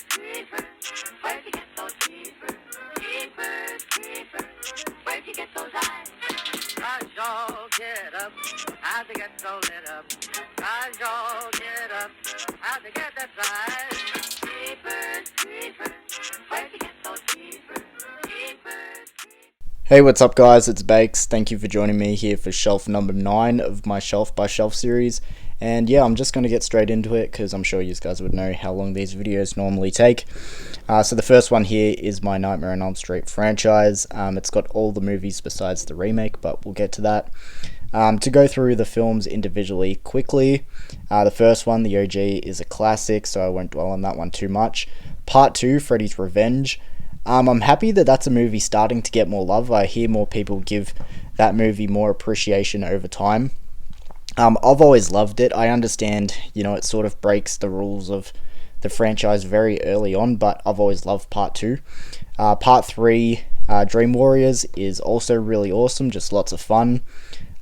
creepers, where'd you get those creepers? Creepers, creepers, where'd you get those eyes? Cause y'all get up, how'd they get so lit up? Cause y'all get up, how'd they get that size? Creepers, creepers, where'd you get those creepers? Creepers. Hey, what's up guys, it's Bakes. Thank you for joining me here for shelf number 9 of my Shelf by Shelf series. And yeah, I'm just going to get straight into it because I'm sure you guys would know how long these videos normally take. So the first one here is my Nightmare on Elm Street franchise. It's got all the movies besides the remake, but we'll get to that. To go through the films individually quickly, the first one, the OG, is a classic, so I won't dwell on that one too much. Part 2, Freddy's Revenge. I'm happy that that's a movie starting to get more love. I hear more people give that movie more appreciation over time. I've always loved it. I understand, it sort of breaks the rules of the franchise very early on, but I've always loved Part 2. Part 3, Dream Warriors, is also really awesome, just lots of fun.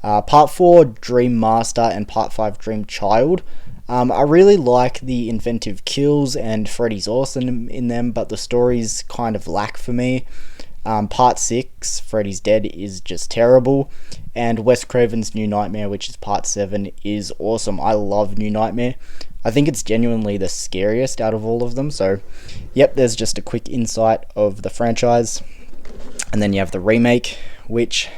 Part 4, Dream Master, and Part 5, Dream Child. I really like the inventive kills, and Freddy's awesome in them, but the stories kind of lack for me. Part 6, Freddy's Dead, is just terrible, and Wes Craven's New Nightmare, which is Part 7, is awesome. I love New Nightmare. I think it's genuinely the scariest out of all of them, so yep, there's just a quick insight of the franchise. And then you have the remake, which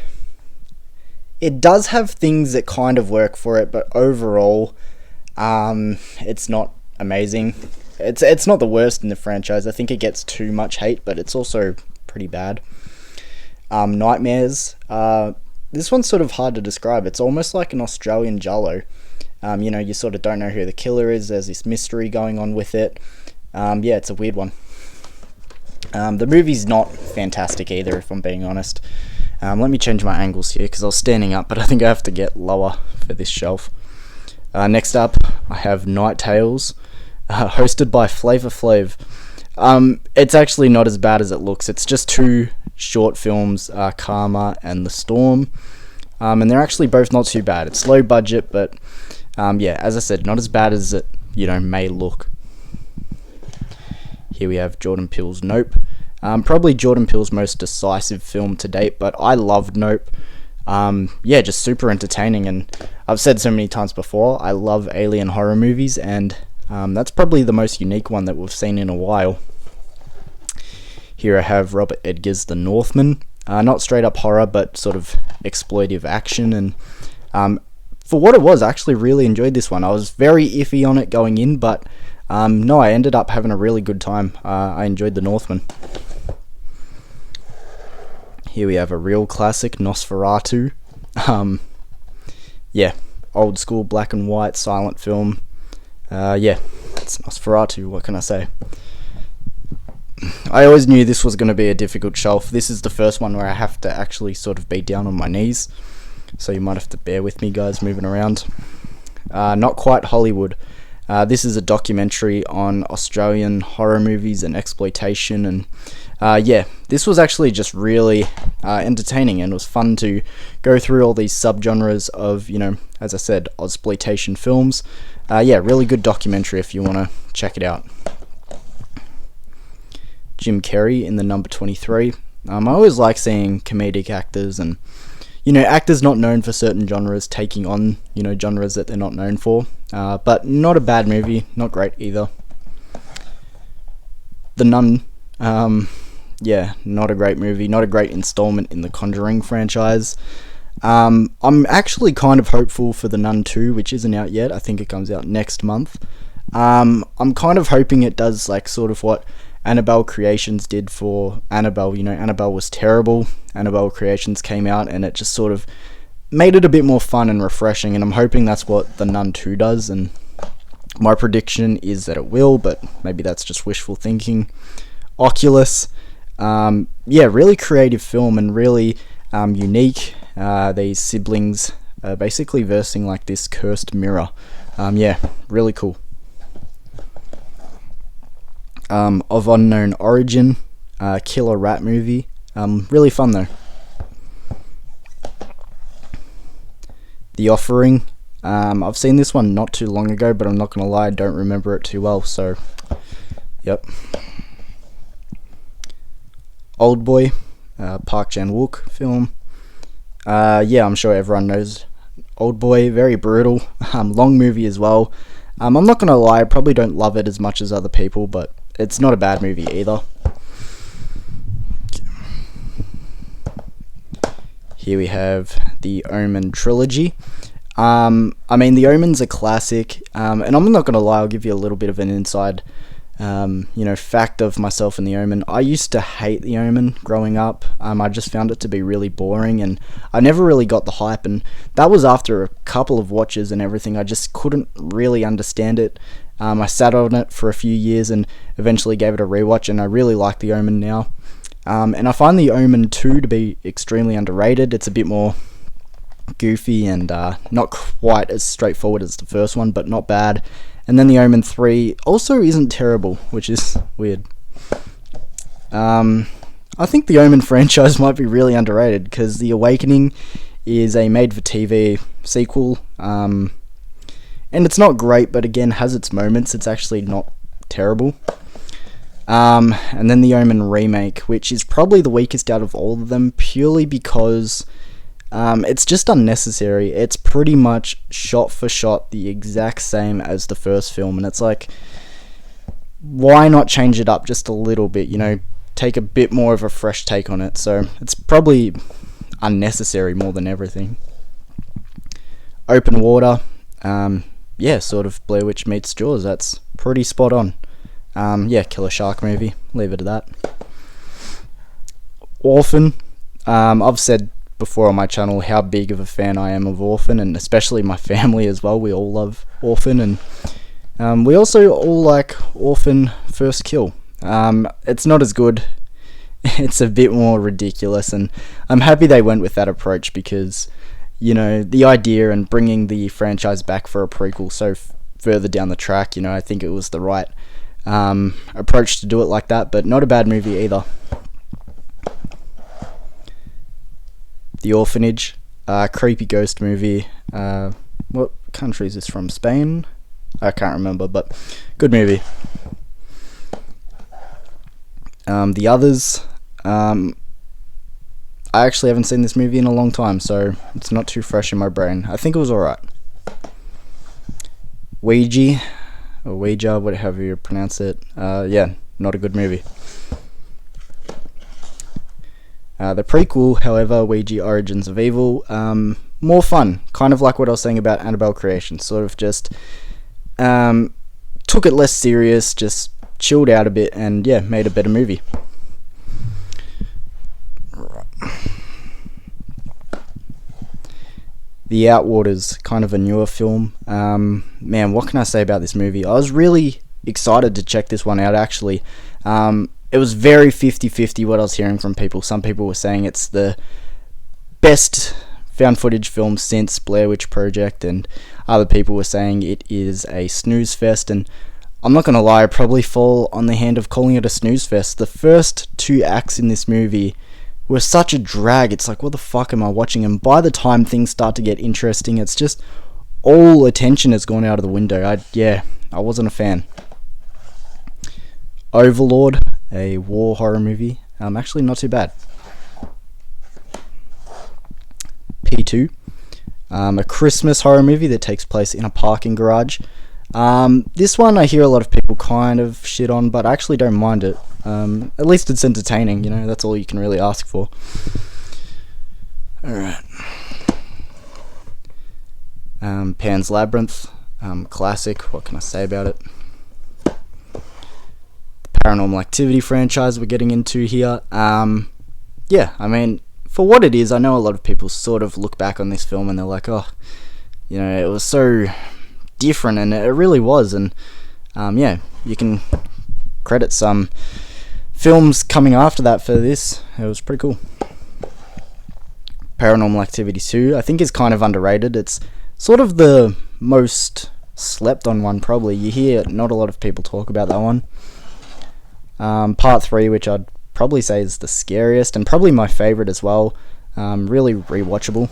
it does have things that kind of work for it, but overall, it's not amazing. It's not the worst in the franchise. I think it gets too much hate, but it's also pretty bad. Nightmares. This one's sort of hard to describe. It's almost like an Australian Giallo. You sort of don't know who the killer is. There's this mystery going on with it. Yeah, it's a weird one. The movie's not fantastic either, if I'm being honest. Let me change my angles here, because I was standing up, but I think I have to get lower for this shelf. Next up, I have Night Tales, hosted by Flavor Flav. It's actually not as bad as it looks. It's just 2 short films, Karma and The Storm, and they're actually both not too bad. It's low budget, but yeah, as I said, not as bad as it may look. Here we have Jordan Peele's Nope. Probably Jordan Peele's most decisive film to date, but I loved Nope. Yeah, just super entertaining, and I've said so many times before, I love alien horror movies, and that's probably the most unique one that we've seen in a while. Here I have Robert Edgar's The Northman. Not straight up horror, but sort of exploitive action, and for what it was, I actually really enjoyed this one. I was very iffy on it going in, but no, I ended up having a really good time. I enjoyed The Northman. Here we have a real classic, Nosferatu. Yeah, old school black and white silent film. Yeah, it's Nosferatu, what can I say? I always knew this was going to be a difficult shelf. This is the first one where I have to actually sort of be down on my knees, so you might have to bear with me, guys, moving around. Not Quite Hollywood. This is a documentary on Australian horror movies and exploitation, and yeah, this was actually just really entertaining, and it was fun to go through all these subgenres of, as I said, Ozploitation films. Yeah, really good documentary if you want to check it out. Jim Carrey in The Number 23. I always like seeing comedic actors and, actors not known for certain genres taking on, genres that they're not known for. But not a bad movie, not great either. The Nun. Yeah, not a great movie, not a great installment in the Conjuring franchise. I'm actually kind of hopeful for The Nun 2, which isn't out yet. I think it comes out next month. I'm kind of hoping it does like sort of what Annabelle Creations did for Annabelle. Annabelle was terrible. Annabelle Creations came out and it just sort of made it a bit more fun and refreshing, and I'm hoping that's what The Nun 2 does, and my prediction is that it will, but maybe that's just wishful thinking. Oculus. Yeah, really creative film and really unique. These siblings basically versing like this cursed mirror. Yeah, really cool. Of Unknown Origin, killer rat movie. Really fun though. The Offering. I've seen this one not too long ago, but I'm not gonna lie, I don't remember it too well, so Yep. Old Boy, Park Chan-wook film. Yeah, I'm sure everyone knows Old Boy. Very brutal. Long movie as well. I'm not gonna lie, I probably don't love it as much as other people, but it's not a bad movie either. Here we have the Omen Trilogy. I mean, the Omen's a classic, and I'm not gonna lie, I'll give you a little bit of an inside fact of myself and the Omen. I used to hate the Omen growing up. I just found it to be really boring, and I never really got the hype, and that was after a couple of watches and everything. I just couldn't really understand it. I sat on it for a few years and eventually gave it a rewatch, and I really like the Omen now. And I find the Omen 2 to be extremely underrated. It's a bit more goofy and not quite as straightforward as the first one, but not bad. And then the Omen 3 also isn't terrible, which is weird. I think the Omen franchise might be really underrated, because The Awakening is a made-for-TV sequel, and it's not great, but again, has its moments. It's actually not terrible. And then the Omen remake, which is probably the weakest out of all of them, purely because it's just unnecessary. It's pretty much shot for shot the exact same as the first film, and it's like, why not change it up just a little bit, take a bit more of a fresh take on it. So it's probably unnecessary more than everything. Open Water, sort of Blair Witch meets Jaws. That's pretty spot on. Killer shark movie, leave it at that. Orphan, I've said before on my channel how big of a fan I am of Orphan, and especially my family as well. We all love Orphan, and we also all like Orphan First Kill. It's not as good. It's a bit more ridiculous, and I'm happy they went with that approach, because the idea and bringing the franchise back for a prequel so further down the track, I think it was the right approach to do it like that, but not a bad movie either. The Orphanage, creepy ghost movie. What country is this from? Spain? I can't remember, but good movie. The Others, I actually haven't seen this movie in a long time, so it's not too fresh in my brain. I think it was alright. Ouija, or Ouija, whatever you pronounce it. Not a good movie. The prequel, however, Ouija Origins of Evil, more fun. Kind of like what I was saying about Annabelle Creation. Sort of just took it less serious, just chilled out a bit, and made a better movie. The Outwaters, kind of a newer film. Man, what can I say about this movie? I was really excited to check this one out, actually. It was very 50-50 what I was hearing from people. Some people were saying it's the best found footage film since Blair Witch Project, and other people were saying it is a snooze fest, and I'm not going to lie, I probably fall on the hand of calling it a snooze fest. The first 2 acts in this movie were such a drag. It's like, what the fuck am I watching? And by the time things start to get interesting, it's just all attention has gone out of the window. I wasn't a fan. Overlord, a war horror movie. Actually not too bad. P2, a Christmas horror movie that takes place in a parking garage. This one I hear a lot of people kind of shit on, but I actually don't mind it. At least it's entertaining, that's all you can really ask for. Alright. Pan's Labyrinth, classic, what can I say about it? The Paranormal Activity franchise we're getting into here. I mean, for what it is, I know a lot of people sort of look back on this film and they're like, oh, it was so different, and it really was, and you can credit some films coming after that for this. It was pretty cool. Paranormal Activity 2, I think, is kind of underrated. It's sort of the most slept on one, probably. You hear not a lot of people talk about that one. Part 3, which I'd probably say is the scariest, and probably my favourite as well. Really rewatchable.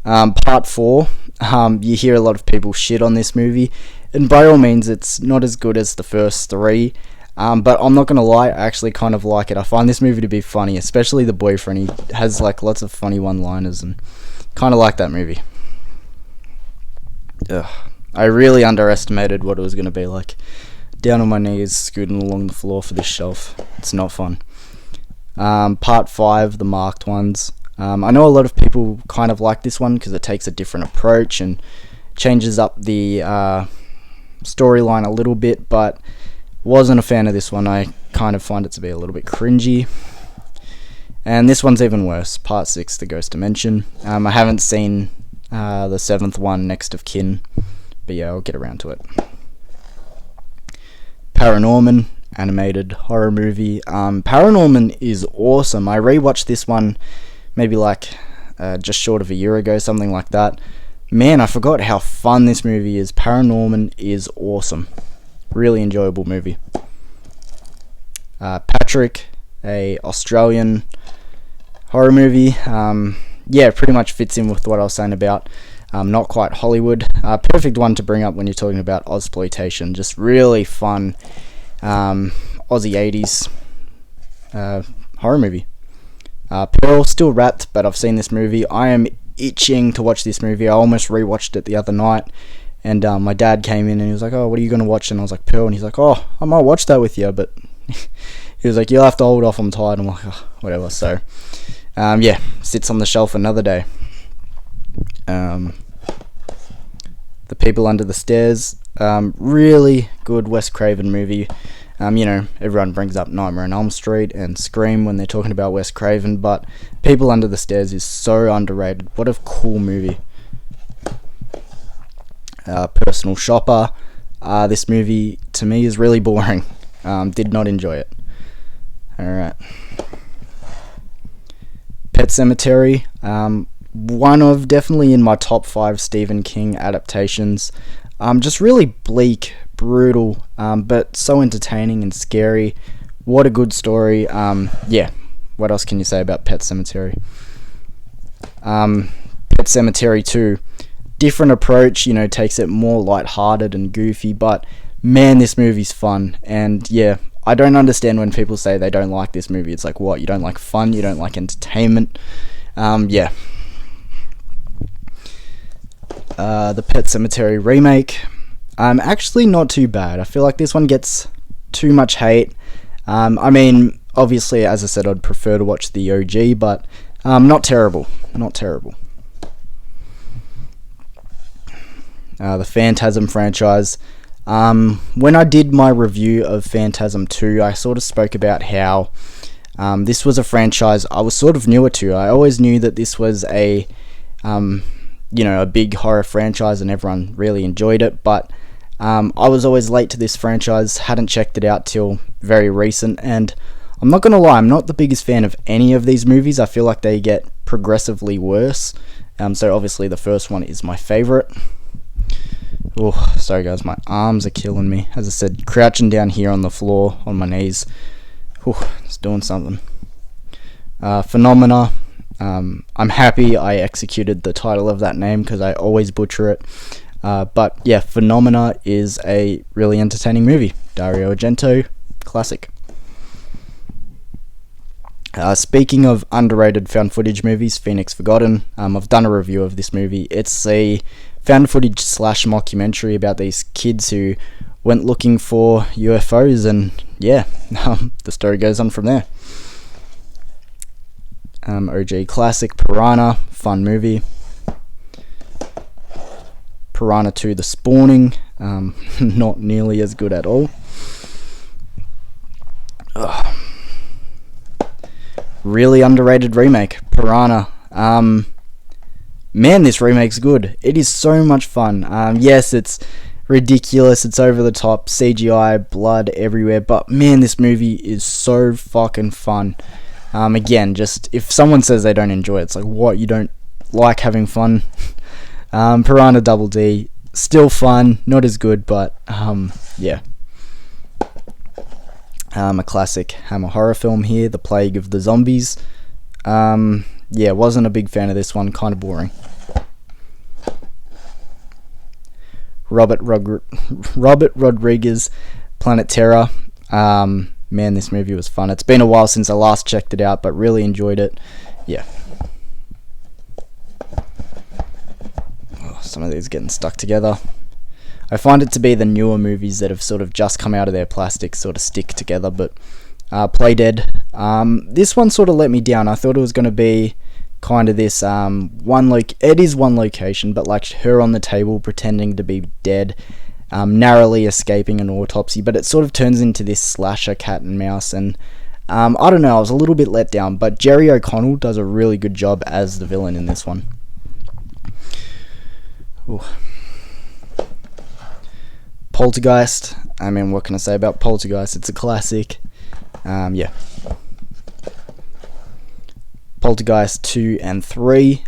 Part 4, You hear a lot of people shit on this movie, and by all means, it's not as good as the first three. But I'm not gonna lie, I actually kind of like it. I find this movie to be funny, especially the boyfriend. He has like lots of funny one-liners, and kind of like that movie. Ugh. I really underestimated what it was gonna be like. Down on my knees, scooting along the floor for this shelf. It's not fun. Part 5, the marked ones. I know a lot of people kind of like this one because it takes a different approach and changes up the storyline a little bit, but wasn't a fan of this one. I kind of find it to be a little bit cringy. And this one's even worse. Part 6, the Ghost Dimension. I haven't seen the 7th one, Next of Kin, but yeah, I'll get around to it. Paranormal animated horror movie. Paranormal is awesome. I rewatched this one maybe like just short of a year ago, something like that. Man, I forgot how fun this movie is. Paranormal is awesome. Really enjoyable movie. Patrick, a Australian horror movie. Yeah, pretty much fits in with what I was saying about not quite Hollywood. Perfect one to bring up when you're talking about Ozploitation. Just really fun Aussie 80s horror movie. Pearl, still wrapped, but I've seen this movie. I am itching to watch this movie. I almost rewatched it the other night, and my dad came in and he was like, "Oh, what are you going to watch?" And I was like, "Pearl," and he's like, "Oh, I might watch that with you," but he was like, "You'll have to hold off, I'm tired." I'm like, "Oh, whatever." So yeah, sits on the shelf another day. The People Under the Stairs, really good Wes Craven movie. You know, everyone brings up Nightmare on Elm Street and Scream when they're talking about Wes Craven, but People Under the Stairs is so underrated. What a cool movie. Personal Shopper. This movie, to me, is really boring. Did not enjoy it. Alright. Pet Sematary. One of, definitely in my top 5 Stephen King adaptations. Just really bleak, brutal, but so entertaining and scary. What a good story. Yeah, what else can you say about Pet Sematary? Pet Sematary 2, different approach, you know, takes it more lighthearted and goofy, but man, this movie's fun. And yeah, I don't understand when people say they don't like this movie. It's like, what, you don't like fun, you don't like entertainment? Yeah. The Pet Sematary remake, actually not too bad. I feel like this one gets too much hate. I mean, obviously, as I said, I'd prefer to watch the OG, but not terrible. Not terrible. The Phantasm franchise. When I did my review of Phantasm 2, I sort of spoke about how this was a franchise I was sort of newer to. I always knew that this was a you know, a big horror franchise and everyone really enjoyed it, but I was always late to this franchise, hadn't checked it out till very recent, and I'm not gonna lie, I'm not the biggest fan of any of these movies. I feel like they get progressively worse, so obviously the first one is my favourite. Oh, sorry guys, my arms are killing me. As I said, crouching down here on the floor, on my knees. Oh, it's doing something. Phenomena. I'm happy I executed the title of that name because I always butcher it. But yeah, Phenomena is a really entertaining movie. Dario Argento, classic. Speaking of underrated found footage movies, Phoenix Forgotten. I've done a review of this movie. It's a found footage / mockumentary about these kids who went looking for UFOs, and yeah, the story goes on from there. OG classic, Piranha, fun movie. Piranha 2, The Spawning, not nearly as good at all. Ugh. Really underrated remake, Piranha. Man, this remake's good. It is so much fun. Yes, it's ridiculous, it's over the top, CGI, blood everywhere, but man, this movie is so fucking fun. Again, just if someone says they don't enjoy it, it's like, what, you don't like having fun? Piranha Double D, still fun, not as good, but yeah. A classic Hammer horror film here, The Plague of the Zombies. Yeah, wasn't a big fan of this one, kind of boring. Robert Rodriguez, Planet Terror. Man, this movie was fun. It's been a while since I last checked it out, but really enjoyed it. Yeah. Oh, some of these are getting stuck together. I find it to be the newer movies that have sort of just come out of their plastic sort of stick together, but Play Dead. This one sort of let me down. I thought it was going to be kind of this it is one location, but like her on the table pretending to be dead, narrowly escaping an autopsy, but it sort of turns into this slasher cat and mouse, and I don't know, I was a little bit let down, but Jerry O'Connell does a really good job as the villain in this one. Ooh. Poltergeist. I mean, what can I say about Poltergeist? It's a classic. Yeah. Poltergeist 2 and 3.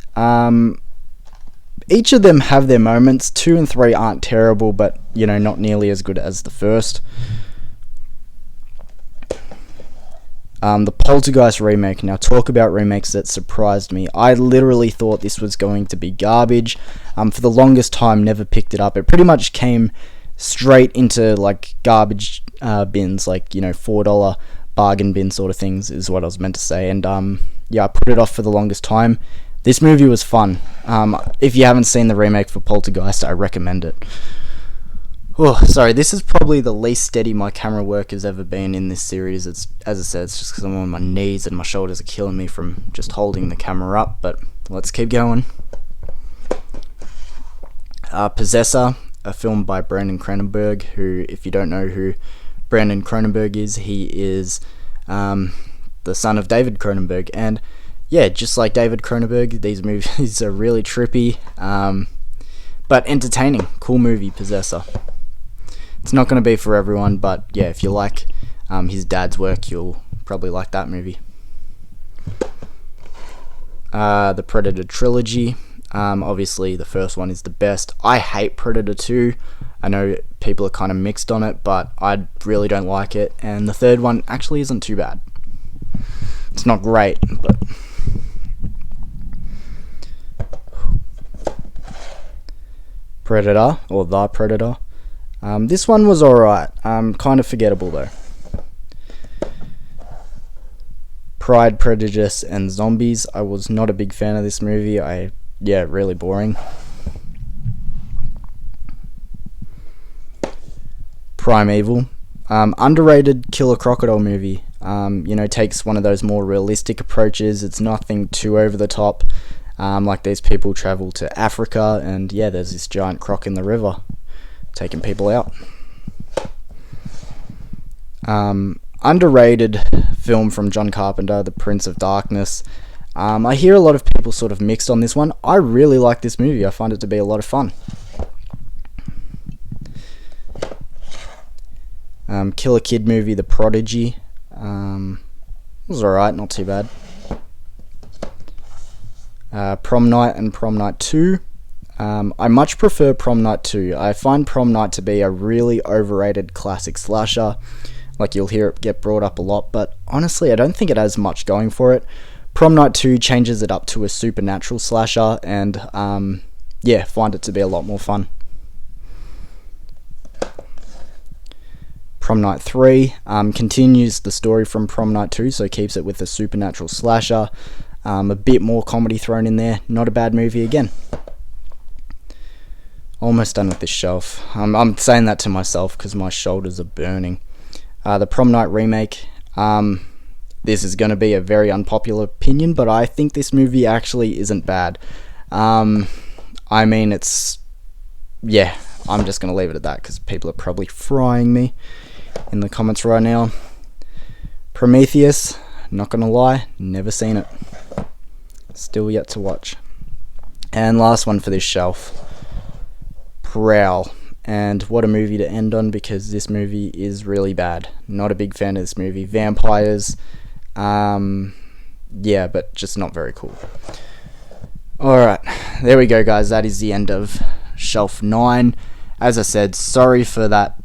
Each of them have their moments. 2 and 3 aren't terrible, but, you know, not nearly as good as the first. The Poltergeist remake. Now, talk about remakes that surprised me. I literally thought this was going to be garbage. For the longest time, never picked it up. It pretty much came straight into like garbage bins, like, you know, $4 bargain bin sort of things is what I was meant to say. And yeah, I put it off for the longest time. This movie was fun. If you haven't seen the remake for Poltergeist, I recommend it. Oh, sorry, this is probably the least steady my camera work has ever been in this series. It's, as I said, it's just because I'm on my knees and my shoulders are killing me from just holding the camera up, but let's keep going. Possessor, a film by Brandon Cronenberg, who, if you don't know who Brandon Cronenberg is, he is the son of David Cronenberg, and yeah, just like David Cronenberg, these movies are really trippy, but entertaining. Cool movie, Possessor. It's not going to be for everyone, but yeah, if you like his dad's work, you'll probably like that movie. The Predator Trilogy. Obviously the first one is the best. I hate Predator 2. I know people are kind of mixed on it, but I really don't like it. And the third one actually isn't too bad. It's not great, but... Predator, or The Predator. This one was alright. Kind of forgettable though. Pride, Prejudice, and Zombies. I was not a big fan of this movie. Yeah, really boring. Primeval. Underrated killer crocodile movie. You know, takes one of those more realistic approaches. It's nothing too over the top. Like these people travel to Africa, and yeah, there's this giant croc in the river taking people out. Underrated film from John Carpenter, The Prince of Darkness. I hear a lot of people sort of mixed on this one. I really like this movie. I find it to be a lot of fun. Killer Kid movie, The Prodigy. Was alright, not too bad. Prom Night and Prom Night 2. I much prefer Prom Night 2. I find Prom Night to be a really overrated classic slasher. Like, you'll hear it get brought up a lot, but honestly, I don't think it has much going for it. Prom Night 2 changes it up to a supernatural slasher, and yeah, find it to be a lot more fun. Prom Night 3 continues the story from Prom Night 2, so keeps it with a supernatural slasher. A bit more comedy thrown in there. Not a bad movie again. Almost done with this shelf. I'm saying that to myself because my shoulders are burning. The Prom Night remake. This is going to be a very unpopular opinion, but I think this movie actually isn't bad. I mean, it's... yeah, I'm just going to leave it at that because people are probably frying me in the comments right now. Prometheus, not going to lie, never seen it. Still yet to watch. And last one for this shelf. Prowl. And what a movie to end on, because this movie is really bad. Not a big fan of this movie. Vampires, yeah, but just not very cool. Alright, there we go, guys. That is the end of Shelf 9. As I said, sorry for that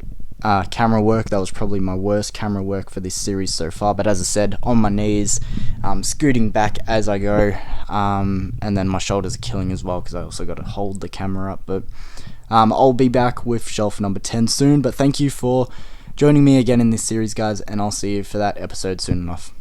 camera work. That was probably my worst camera work for this series so far, but as I said, on my knees, scooting back as I go, and then my shoulders are killing as well because I also got to hold the camera up. But I'll be back with shelf number 10 soon, but thank you for joining me again in this series, guys, and I'll see you for that episode soon enough.